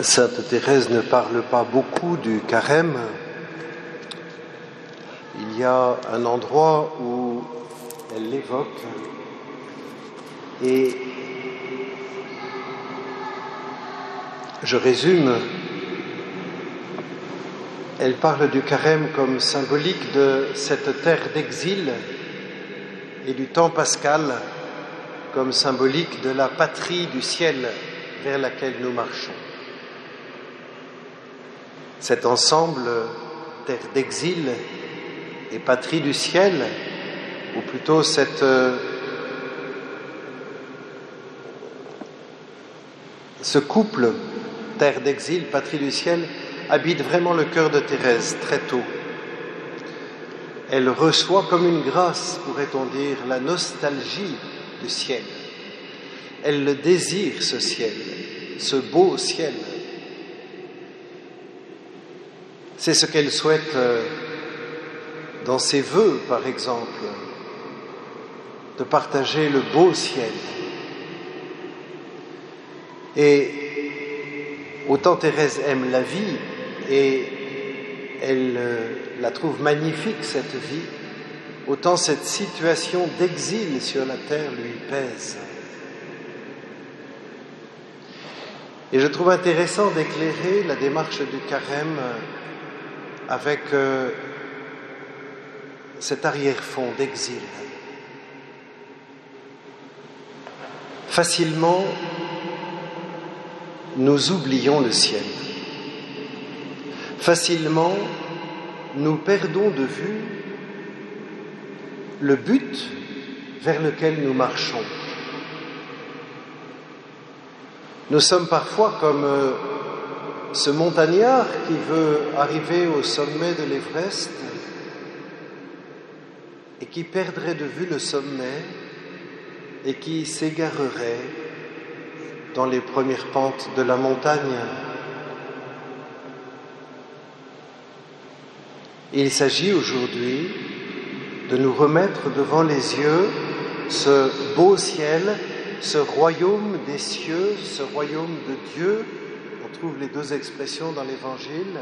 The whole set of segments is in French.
Sainte Thérèse ne parle pas beaucoup du carême. Il y a un endroit où elle l'évoque et je résume. Elle parle du carême comme symbolique de cette terre d'exil et du temps pascal comme symbolique de la patrie du ciel vers laquelle nous marchons. Cet ensemble, terre d'exil et patrie du ciel, ou plutôt ce couple, terre d'exil, patrie du ciel, habite vraiment le cœur de Thérèse très tôt. Elle reçoit comme une grâce, pourrait-on dire, la nostalgie du ciel. Elle le désire, ce ciel, ce beau ciel. C'est ce qu'elle souhaite dans ses vœux, par exemple, de partager le beau ciel. Et autant Thérèse aime la vie et elle la trouve magnifique, cette vie, autant cette situation d'exil sur la terre lui pèse. Et je trouve intéressant d'éclairer la démarche du carême avec cet arrière-fond d'exil. Facilement, nous oublions le ciel. Facilement, nous perdons de vue le but vers lequel nous marchons. Nous sommes parfois comme ce montagnard qui veut arriver au sommet de l'Everest et qui perdrait de vue le sommet et qui s'égarerait dans les premières pentes de la montagne. Il s'agit aujourd'hui de nous remettre devant les yeux ce beau ciel, ce royaume des cieux, ce royaume de Dieu. On trouve les deux expressions dans l'Évangile,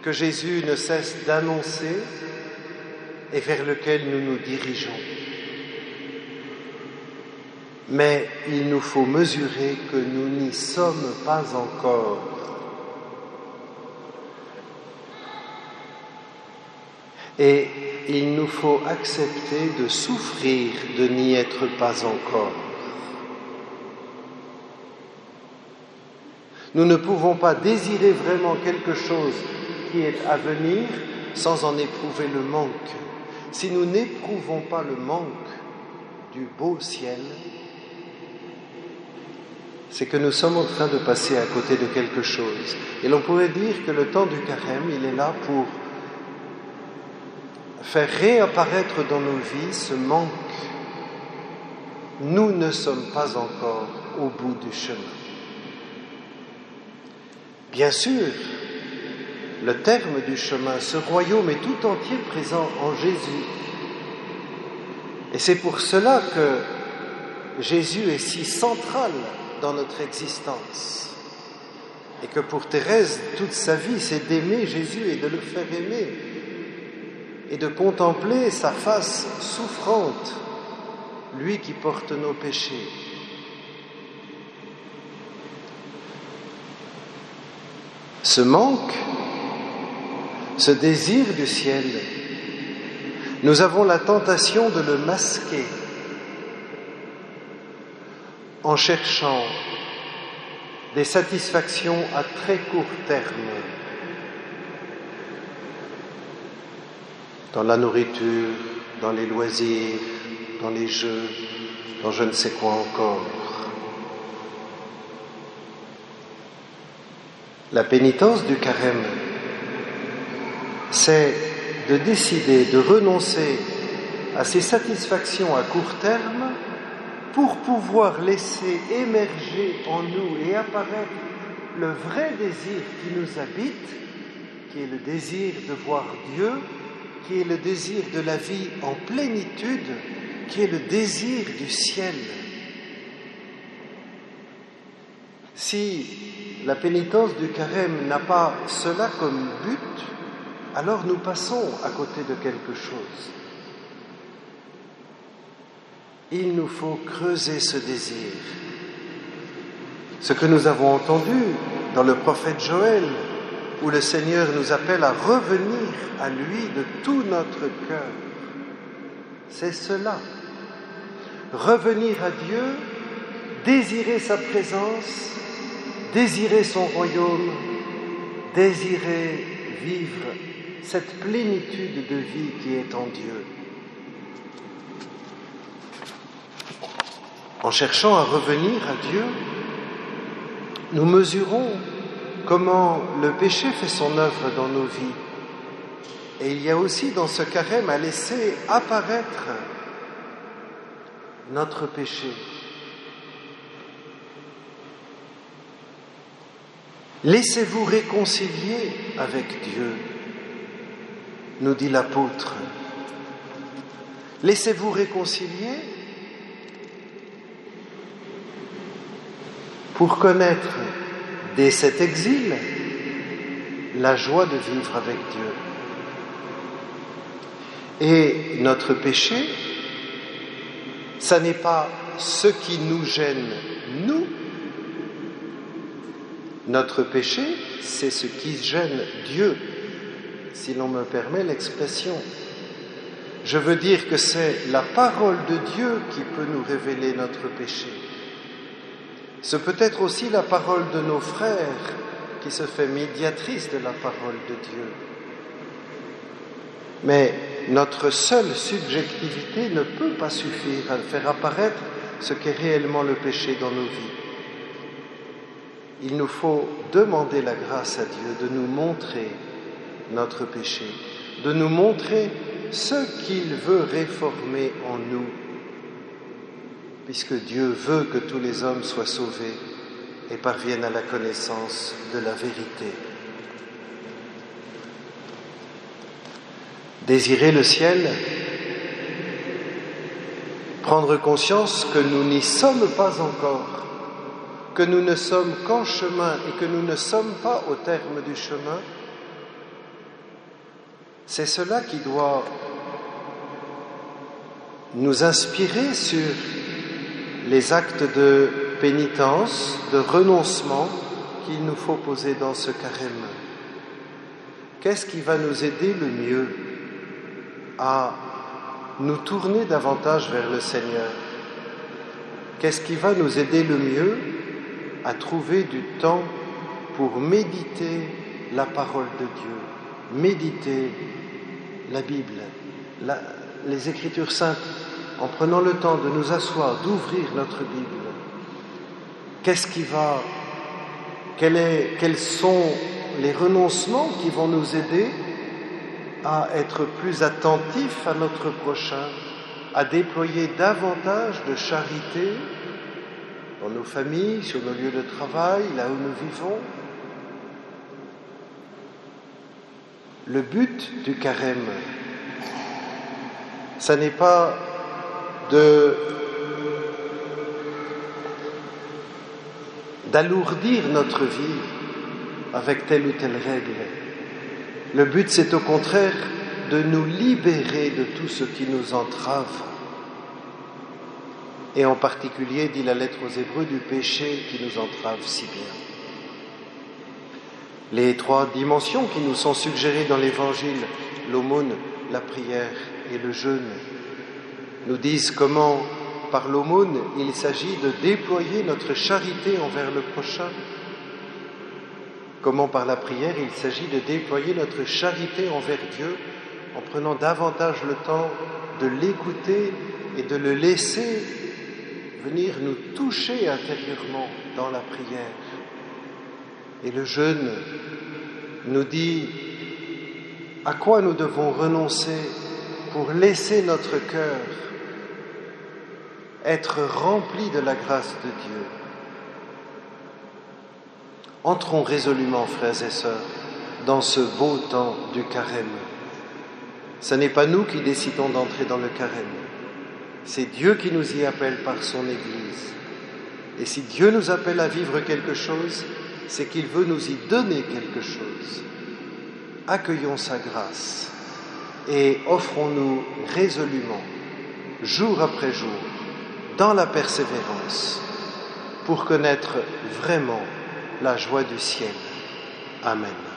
que Jésus ne cesse d'annoncer et vers lequel nous nous dirigeons. Mais il nous faut mesurer que nous n'y sommes pas encore. Et il nous faut accepter de souffrir de n'y être pas encore. Nous ne pouvons pas désirer vraiment quelque chose qui est à venir sans en éprouver le manque. Si nous n'éprouvons pas le manque du beau ciel, c'est que nous sommes en train de passer à côté de quelque chose. Et l'on pourrait dire que le temps du carême, il est là pour faire réapparaître dans nos vies ce manque. Nous ne sommes pas encore au bout du chemin. Bien sûr, le terme du chemin, ce royaume est tout entier présent en Jésus. Et c'est pour cela que Jésus est si central dans notre existence. Et que pour Thérèse, toute sa vie, c'est d'aimer Jésus et de le faire aimer. Et de contempler sa face souffrante, lui qui porte nos péchés. Ce manque, ce désir du ciel, nous avons la tentation de le masquer en cherchant des satisfactions à très court terme dans la nourriture, dans les loisirs, dans les jeux, dans je ne sais quoi encore. La pénitence du carême, c'est de décider de renoncer à ces satisfactions à court terme pour pouvoir laisser émerger en nous et apparaître le vrai désir qui nous habite, qui est le désir de voir Dieu, qui est le désir de la vie en plénitude, qui est le désir du ciel. Si la pénitence du carême n'a pas cela comme but, alors nous passons à côté de quelque chose. Il nous faut creuser ce désir. Ce que nous avons entendu dans le prophète Joël, où le Seigneur nous appelle à revenir à lui de tout notre cœur, c'est cela. Revenir à Dieu, désirer sa présence, désirer son royaume, désirer vivre cette plénitude de vie qui est en Dieu. En cherchant à revenir à Dieu, nous mesurons comment le péché fait son œuvre dans nos vies. Et il y a aussi dans ce carême à laisser apparaître notre péché. Laissez-vous réconcilier avec Dieu, nous dit l'apôtre. Laissez-vous réconcilier pour connaître dès cet exil la joie de vivre avec Dieu. Et notre péché, ça n'est pas ce qui nous gêne, nous. Notre péché, c'est ce qui gêne Dieu, si l'on me permet l'expression. Je veux dire que c'est la parole de Dieu qui peut nous révéler notre péché. Ce peut être aussi la parole de nos frères qui se fait médiatrice de la parole de Dieu. Mais notre seule subjectivité ne peut pas suffire à faire apparaître ce qu'est réellement le péché dans nos vies. Il nous faut demander la grâce à Dieu de nous montrer notre péché, de nous montrer ce qu'il veut réformer en nous, puisque Dieu veut que tous les hommes soient sauvés et parviennent à la connaissance de la vérité. Désirer le ciel, prendre conscience que nous n'y sommes pas encore, que nous ne sommes qu'en chemin et que nous ne sommes pas au terme du chemin, c'est cela qui doit nous inspirer sur les actes de pénitence, de renoncement qu'il nous faut poser dans ce carême. Qu'est-ce qui va nous aider le mieux à nous tourner davantage vers le Seigneur? Qu'est-ce qui va nous aider le mieux à trouver du temps pour méditer la parole de Dieu, méditer la Bible, les Écritures saintes, en prenant le temps de nous asseoir, d'ouvrir notre Bible? Quels sont les renoncements qui vont nous aider à être plus attentifs à notre prochain, à déployer davantage de charité dans nos familles, sur nos lieux de travail, là où nous vivons? Le but du carême, ça n'est pas d'alourdir notre vie avec telle ou telle règle. Le but, c'est au contraire de nous libérer de tout ce qui nous entrave. Et en particulier, dit la lettre aux Hébreux, du péché qui nous entrave si bien. Les trois dimensions qui nous sont suggérées dans l'Évangile, l'aumône, la prière et le jeûne, nous disent comment, par l'aumône, il s'agit de déployer notre charité envers le prochain. Comment, par la prière, il s'agit de déployer notre charité envers Dieu en prenant davantage le temps de l'écouter et de le laisser venir nous toucher intérieurement dans la prière. Et le jeûne nous dit à quoi nous devons renoncer pour laisser notre cœur être rempli de la grâce de Dieu. Entrons résolument, frères et sœurs, dans ce beau temps du carême. Ce n'est pas nous qui décidons d'entrer dans le carême. C'est Dieu qui nous y appelle par son Église. Et si Dieu nous appelle à vivre quelque chose, c'est qu'il veut nous y donner quelque chose. Accueillons sa grâce et offrons-nous résolument, jour après jour, dans la persévérance, pour connaître vraiment la joie du ciel. Amen.